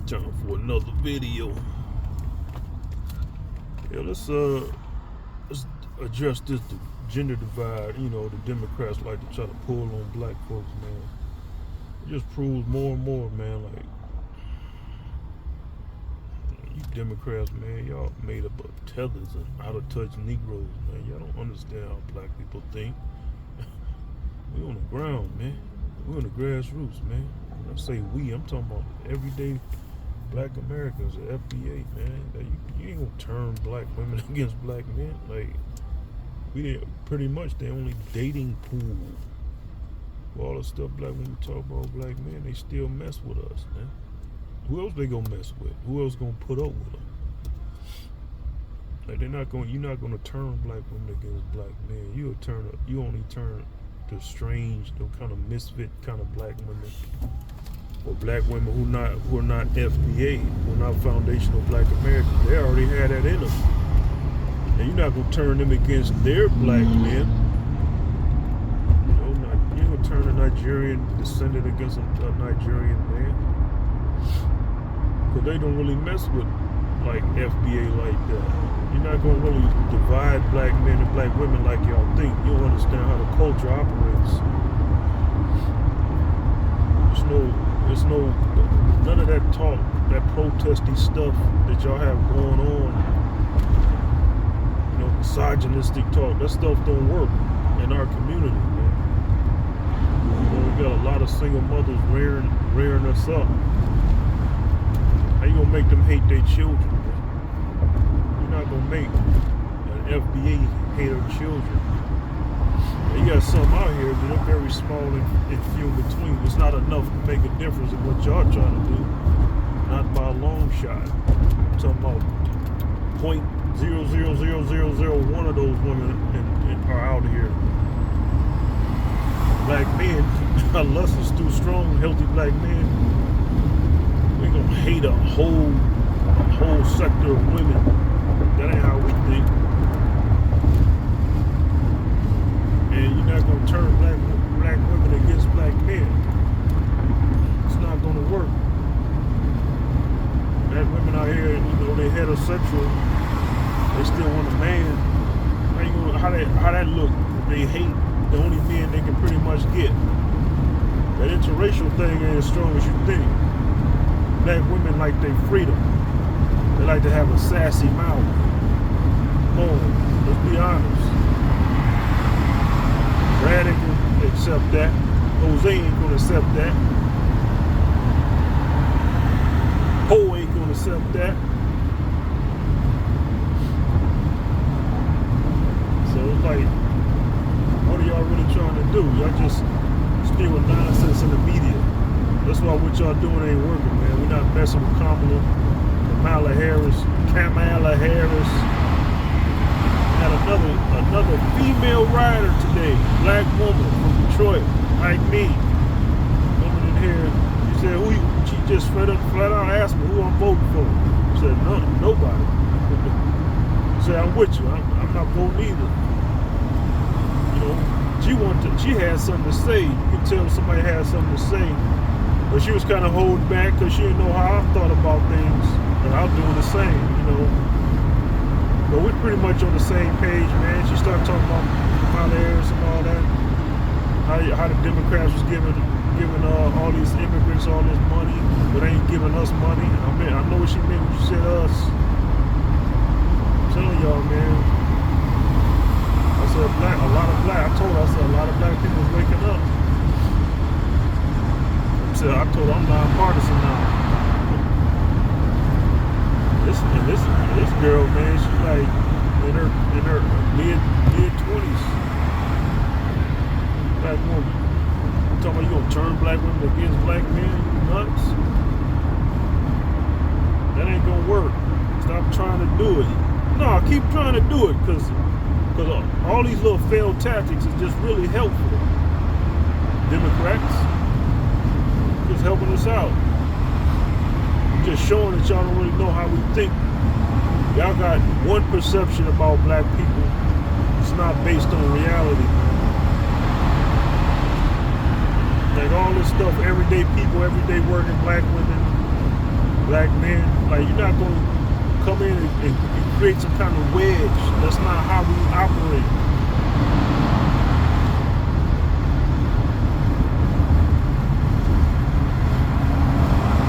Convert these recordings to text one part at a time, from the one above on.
Time for another video. Yeah, let's address this gender divide. You know, the Democrats like to try to pull on black folks, man. It just proves more and more, man, like, you Democrats, man, y'all made up of tethers and out of touch Negroes, man. Y'all don't understand how black people think. We on the ground, man. We on the grassroots, man. When I say we, I'm talking about everyday black Americans, the FBA, man. Like, you ain't gonna turn black women against black men. Like, we pretty much the only dating pool. For all the stuff black women talk about black men, they still mess with us, man. Who else they gonna mess with? Who else gonna put up with them? Like, you're not gonna turn black women against black men. You only turn to strange, the kind of misfit kind of black women, or black women who are not FBA, who are not foundational black Americans. They already had that in them. And you're not gonna turn them against their black men. You ain't gonna turn a Nigerian descendant against a Nigerian man. Because they don't really mess with like FBA like that. You're not gonna really divide black men and black women like y'all think. You don't understand how the culture operates. There's none of that talk, that protesty stuff that y'all have going on. You know, misogynistic talk. That stuff don't work in our community, man. You know, we got a lot of single mothers rearing us up. How you gonna make them hate their children, man? You're not gonna make an FBA hate her children. You got some out here that are very small and few in between. It's not enough to make a difference in what y'all trying to do. Not by a long shot. I'm talking about 0.00001 of those women are out here. Black men, our lust is too strong. Healthy black men, we gonna hate a whole sector of women. That ain't how we think. And you're not gonna turn black women against black men. It's not gonna work. Black women out here, you know, they heterosexual. They still want a man. How that look? They hate the only men they can pretty much get. That interracial thing ain't as strong as you think. Black women like their freedom. They like to have a sassy mouth. Come on, let's be honest. Brad ain't gonna accept that. Jose ain't gonna accept that. Ho ain't gonna accept that. So it's like, what are y'all really trying to do? Y'all just spewing nonsense in the media. That's why what y'all doing ain't working, man. We're not messing with Kamala Harris. Had another female rider today, black woman from Detroit, like me. Woman in here, she said, she just flat out asked me who I'm voting for. I said, nobody. She said, I'm with you. I'm not voting either. You know, she had something to say. You can tell somebody had something to say. But she was kind of holding back because she didn't know how I thought about things. And I'm doing the same, you know. But we're pretty much on the same page, man. She started talking about Kamala Harris and all that. How the Democrats was giving all these immigrants all this money, but they ain't giving us money. I know what she meant when she said us. I'm telling y'all, man. I said I told her a lot of black people is waking up. I told her I'm nonpartisan now. This girl, man, she's like in her mid-20s. Black woman. You talking about you gonna turn black women against black men? You nuts? That ain't gonna work. Stop trying to do it. No, keep trying to do it, because all these little failed tactics is just really helpful. Democrats, just helping us out. Just showing that y'all don't really know how we think. Y'all got one perception about black people. It's not based on reality. Like all this stuff, everyday people, everyday working black women, black men. Like, you're not going to come in and create some kind of wedge. That's not how we operate.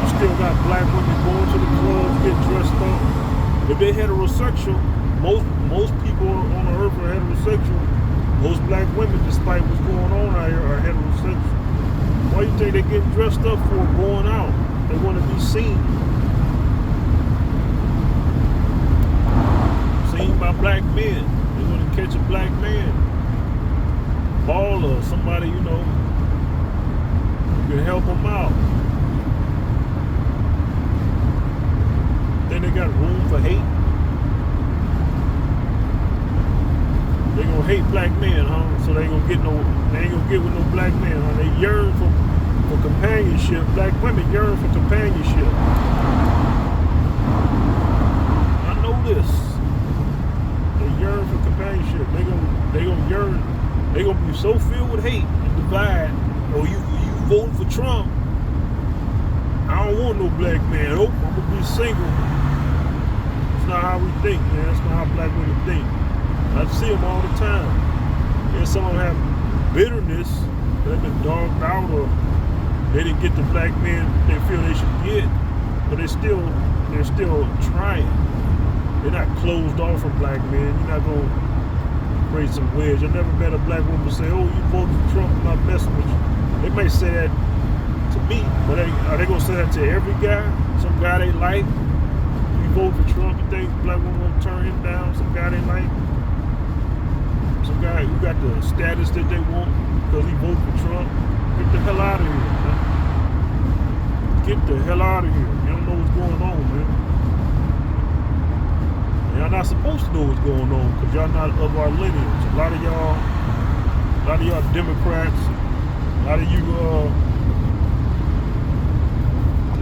You still got black women going to the clubs, getting dressed up. If they heterosexual, most people on the earth are heterosexual. Most black women, despite what's going on out here, are heterosexual. Why do you think they're getting dressed up for going out? They want to be seen. Seen by black men. They want to catch a black man. Baller, somebody, you know, who can help them out. Then they got room for hate. They gonna hate black men, huh? So they ain't gonna get with no black men, huh? They yearn for companionship. Black women yearn for companionship. I know this. They yearn for companionship. They gonna yearn. They gonna be so filled with hate and divide. Oh, you vote for Trump? I don't want no black man. Oh, I'm gonna be single. It's not how we think, man. That's not how black women think. I see them all the time. And some of them have bitterness. They've been dogged out, or they didn't get the black men they feel they should get. But they're still trying. They're not closed off from black men. You're not gonna create some wedge. I never met a black woman say, "Oh, you voted for Trump, I'm not messing with you." They may say that to me, but are they gonna say that to every guy? Some guy they like? You vote for Trump, you think black woman gonna turn him down? Some guy they like? Some guy who got the status that they want because he voted for Trump. Get the hell out of here, man. Get the hell out of here. You don't know what's going on, man. Y'all not supposed to know what's going on because y'all not of our lineage. A lot of y'all Democrats, a lot of you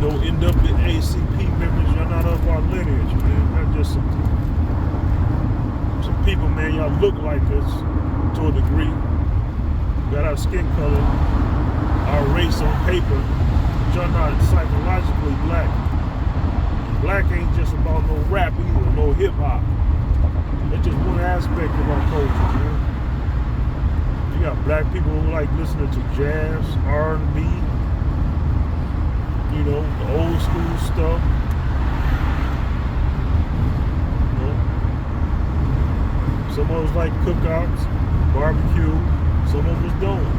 NAACP members, y'all not of our lineage, man. Not just some people, man, y'all look like us to a degree. Got our skin color, our race on paper, but y'all not psychologically black. And black ain't just about no rap either, no hip hop. That's just one aspect of our culture, man. You got black people who like listening to jazz, R&B, you know, the old school stuff. Some of us like cookouts, barbecue. Some of us don't.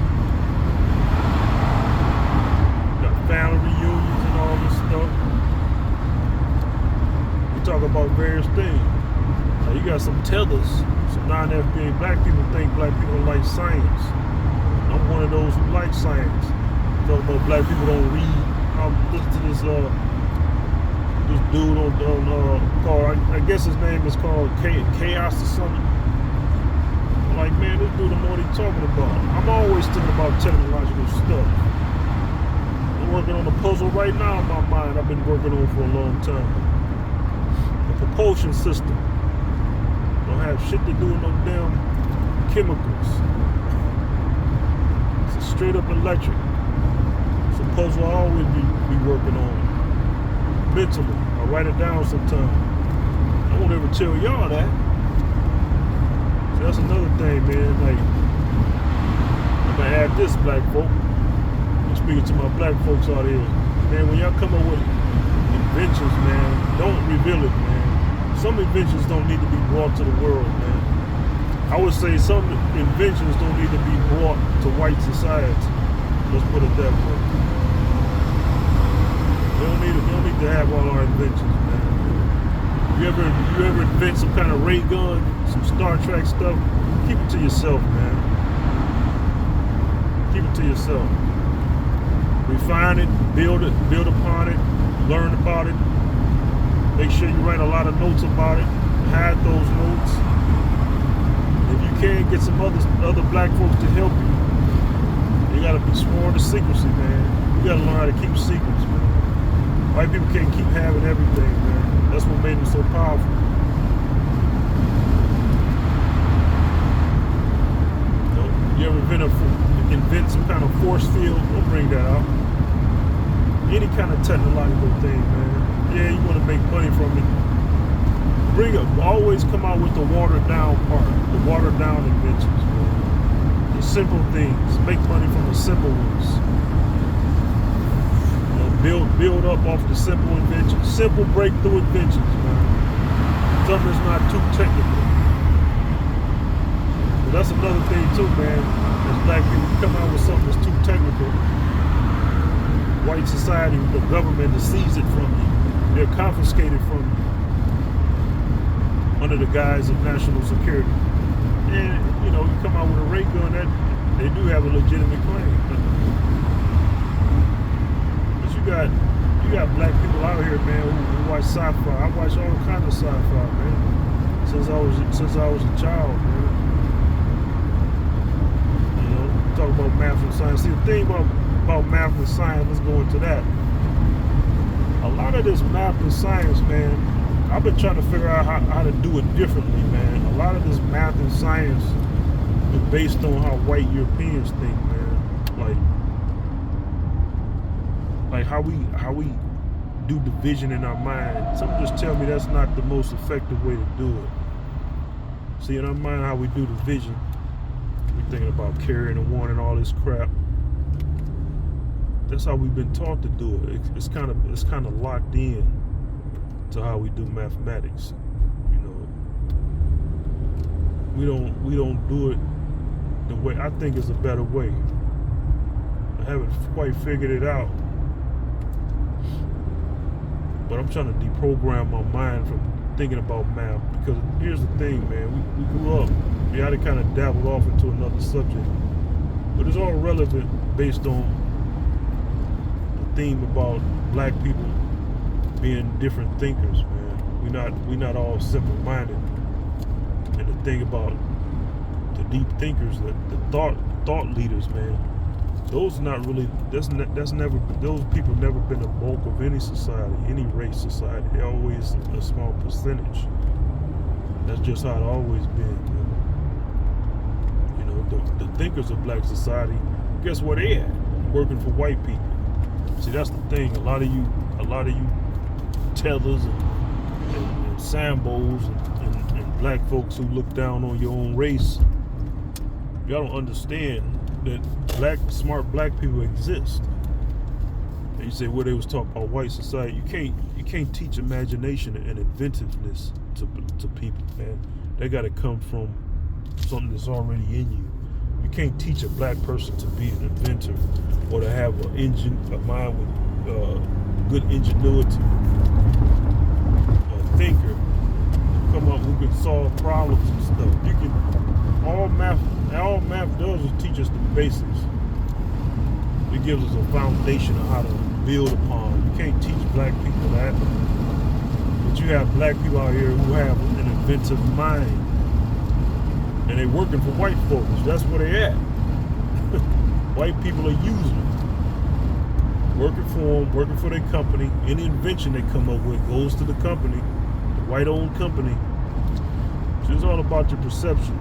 Got family reunions and all this stuff. We talk about various things. Now you got some tethers, some non-FBA black people think black people like science. I'm one of those who like science. Talk about black people don't read. I'm listening to this dude on called, I guess his name is called Chaos or something. Like, man, this dude, I know what he's talking about. I'm always thinking about technological stuff. I'm working on a puzzle right now in my mind I've been working on for a long time. The propulsion system. Don't have shit to do with no damn chemicals. It's a straight up electric. It's a puzzle I always be working on. Mentally. I write it down sometimes. I won't ever tell y'all that. So that's another thing, man. Like, I'm gonna add this, black folk. I'm speaking to my black folks out here. Man, when y'all come up with inventions, man, don't reveal it, man. Some inventions don't need to be brought to the world, man. I would say some inventions don't need to be brought to white society. Let's put it that way. They don't need to have all our inventions, man. You ever invent some kind of ray gun, some Star Trek stuff? Keep it to yourself, man. Keep it to yourself. Refine it, build upon it, learn about it. Make sure you write a lot of notes about it. Hide those notes. If you can, get some other black folks to help you. You gotta be sworn to secrecy, man. You gotta learn how to keep secrets, man. White people can't keep having everything, man. That's what made them so powerful. You ever invent some kind of force field? Don't bring that out. Any kind of technological thing, man. Yeah, you want to make money from it. Always come out with the watered down part, the watered down inventions, man. The simple things. Make money from the simple ones. Build up off the simple inventions, simple breakthrough inventions, man. Something that's not too technical. But that's another thing too, man. As black people come out with something that's too technical, white society, the government to seize it from you. They're confiscated from you under the guise of national security. And you come out with a ray gun, that they do have a legitimate claim. But you got black people out here, man, who watch sci-fi. I watch all kinds of sci-fi, man. Since I was a child, man. Talk about math and science. See, the thing about math and science, let's go into that. A lot of this math and science, man, I've been trying to figure out how to do it differently, man. A lot of this math and science is based on how white Europeans think, man. Like how we do division in our mind. Some just tell me that's not the most effective way to do it. See, in our mind, how we do division, we thinking about carrying the one and all this crap. That's how we've been taught to do it. It's kind of locked in to how we do mathematics. We don't do it the way I think is a better way. I haven't quite figured it out, but I'm trying to deprogram my mind from thinking about math, because here's the thing, man. We grew up. We had to kind of dabble off into another subject, but it's all relevant based on the theme about black people being different thinkers, man. We not all simple-minded. And the thing about the deep thinkers, the thought leaders, man, those people never been a bulk of any society, any race society. They're always a small percentage. That's just how it always been, man. The thinkers of black society, guess where they at? Working for white people. See, that's the thing. A lot of you tellers and sambos and black folks who look down on your own race, y'all don't understand that smart black people exist. And you say, well, they was talking about white society. You can't teach imagination and inventiveness to people, man. They got to come from something that's already in you. You can't teach a black person to be an inventor or to have a mind with good ingenuity, a thinker, come up who can solve problems and stuff. All math does is teach us the basics. It gives us a foundation of how to build upon. You can't teach black people that. But you have black people out here who have an inventive mind. And they're working for white folks. That's where they at. White people are using them. Working for them, working for their company. Any invention they come up with goes to the company, the white-owned company. So it's all about your perception.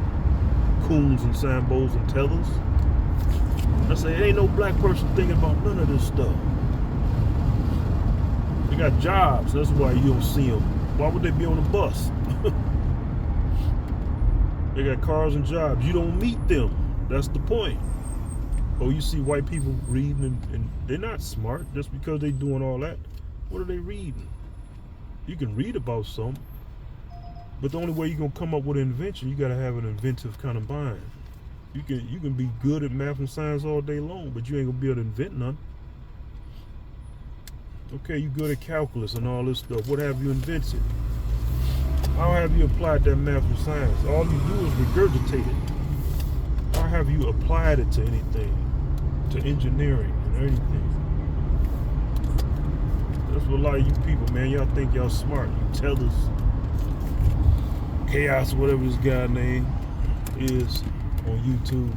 Coons and sambos and tellers. I say, ain't no black person thinking about none of this stuff. They got jobs. That's why you don't see them. Why would they be on a bus? They got cars and jobs. You don't meet them. That's the point. Oh, you see white people reading and they're not smart just because they doing all that. What are they reading? You can read about something, but the only way you're gonna come up with an invention, you gotta have an inventive kind of mind. You can be good at math and science all day long, but you ain't gonna be able to invent none. Okay, you good at calculus and all this stuff. What have you invented? How have you applied that math and science? All you do is regurgitate it. How have you applied it to anything? To engineering and anything? That's what a lot of you people, man, y'all think y'all smart. You tell us Chaos, whatever this guy's name is on YouTube.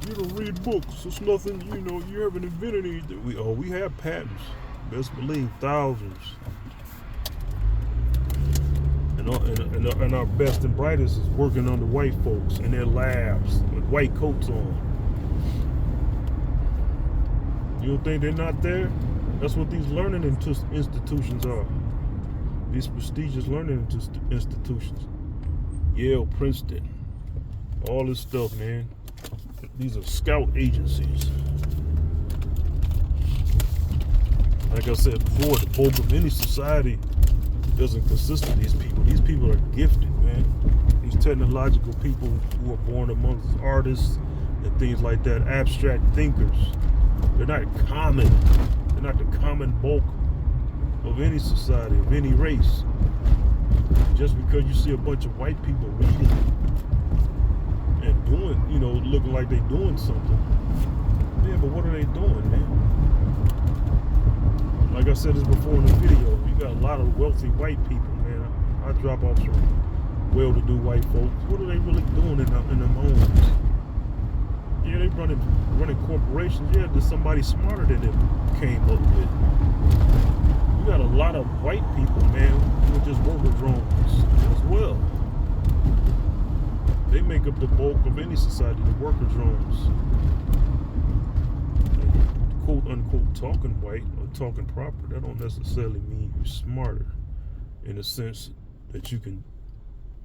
You don't read books. It's nothing, you haven't invented anything. We have patents. Best believe, thousands. And our best and brightest is working under white folks in their labs with white coats on. You don't think they're not there? That's what these learning institutions are. These prestigious learning institutions. Yale, Princeton, all this stuff, man. These are scout agencies. Like I said before, the bulk of any society doesn't consist of these people. These people are gifted, man. These technological people who are born amongst artists and things like that, abstract thinkers. They're not common. They're not the common bulk of any society, of any race. Just because you see a bunch of white people reading and doing, looking like they're doing something. Yeah, but what are they doing, man? Like I said this before in the video, you got a lot of wealthy white people, man. I drop off some well-to-do white folks. What are they really doing in their homes? Yeah, they running corporations. Yeah, there's somebody smarter than them came up with. You got a lot of white people, man, who are just worker drones as well. They make up the bulk of any society, the worker drones. Quote unquote talking white or talking proper, that don't necessarily mean you're smarter in the sense that you can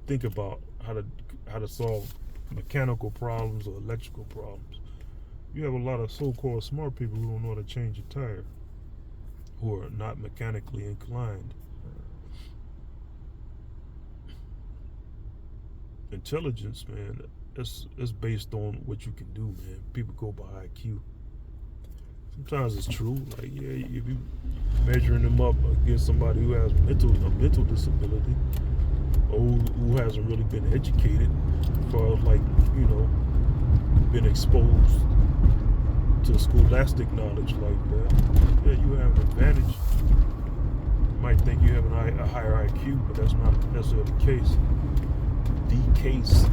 think about how to solve mechanical problems or electrical problems. You have a lot of so-called smart people who don't know how to change a tire, who are not mechanically inclined. Intelligence, man, it's based on what you can do, man. People go by IQ. Sometimes it's true, like, yeah, if you measuring them up against somebody who has a mental disability or who hasn't really been educated as far as, like, been exposed to scholastic knowledge like that, yeah, you have an advantage. You might think you have a higher IQ, but that's not necessarily the case.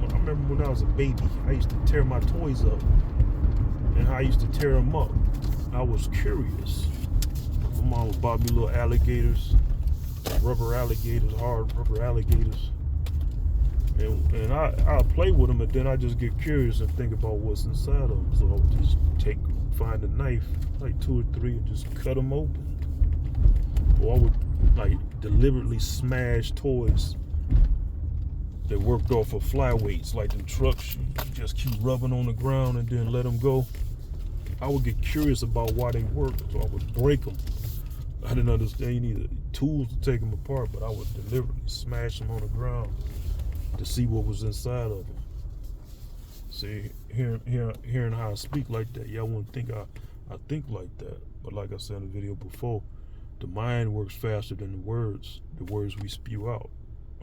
I remember when I was a baby, I used to tear my toys up. And how I used to tear them up. I was curious. My mom bought me little alligators, rubber alligators, hard rubber alligators. And I'll play with them, but then I just get curious and think about what's inside of them. So I would just find a knife, like 2 or 3, and just cut them open. Or I would deliberately smash toys that worked off of flyweights, like the trucks. You just keep rubbing on the ground and then let them go. I would get curious about why they work, so I would break them. I didn't understand you needed tools to take them apart, but I would deliberately smash them on the ground to see what was inside of them. See, hearing how I speak like that, y'all wouldn't think I think like that. But like I said in the video before, the mind works faster than the words we spew out.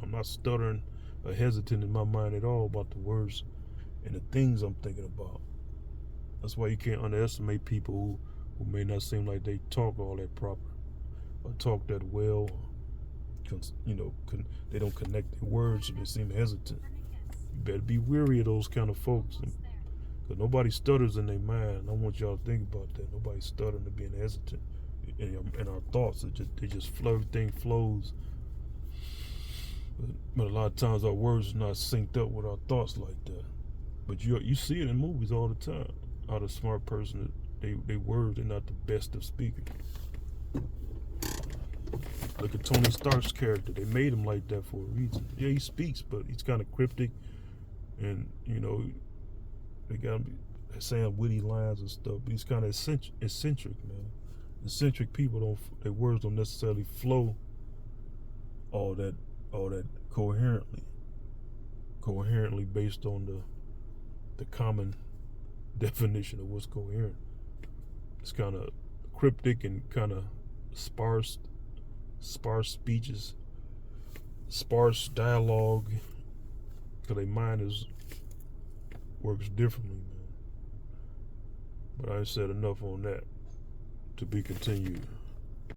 I'm not stuttering or hesitant in my mind at all about the words and the things I'm thinking about. That's why you can't underestimate people who may not seem like they talk all that proper or talk that well. They don't connect their words, so they seem hesitant. You better be weary of those kind of folks, because nobody stutters in their mind. I want y'all to think about that. Nobody's stuttering or being hesitant in our thoughts. They just flow. Everything flows. But a lot of times our words are not synced up with our thoughts like that. But you see it in movies all the time. How the smart person, they words are not the best of speaking. Look at Tony Stark's character. They made him like that for a reason. Yeah, he speaks, but he's kind of cryptic, and they got him saying witty lines and stuff. But he's kind of eccentric, man. Eccentric people their words don't necessarily flow all that coherently based on the common definition of what's coherent. It's kind of cryptic and kind of sparse speeches, sparse dialogue, because their mind works differently, man. But I said enough on that. To be continued.